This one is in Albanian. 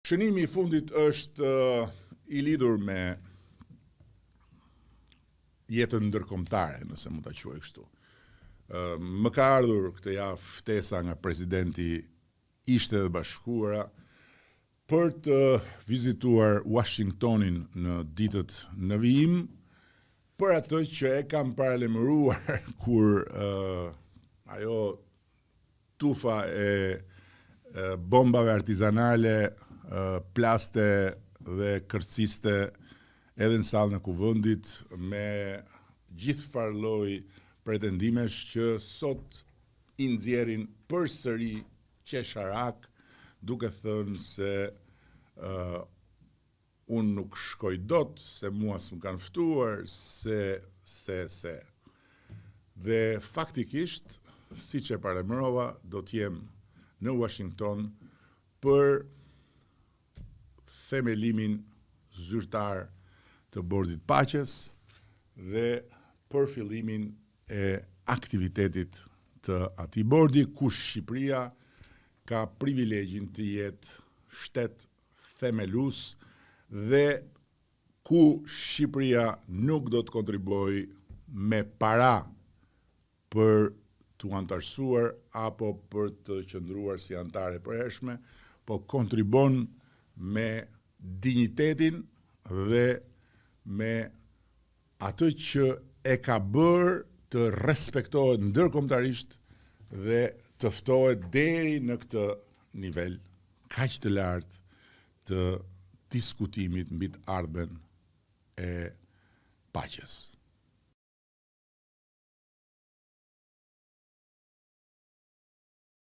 Shënimi i fundit është i lidhur me jetën ndërkombëtare, nëse mund ta quaj kështu. Më ka ardhur këtë javë ftesa nga presidenti i Shtetet Bashkuara për të vizituar Washingtonin në ditët në vijim, për atë që e kam paralajmëruar kur ajo tufa e bombave artizanale plaste dhe kërciste edhe në sallën e Kuvendit me gjithë farë lloj pretendimesh që sot i nxjerrin përsëri qesharak, duke thënë se unë nuk shkoj dot, se mua s'm kanë ftuar, se. Dhe faktikisht, siç e paralajmërova, do të jem në Washington për themelimin zyrtar të Bordit Paqes dhe për fillimin e aktivitetit të atij bordi, ku Shqipëria ka privilegjin të jetë shtet themelues dhe ku Shqipëria nuk do të kontribuojë me para për të antarësuar apo për të qëndruar si antare përhershme, po kontribon me dinjitetin dhe me atë që e ka bërë të respektohet ndërkombëtarisht dhe të ftohet deri në këtë nivel kaq të lartë të diskutimit mbi të ardhmen e paqes.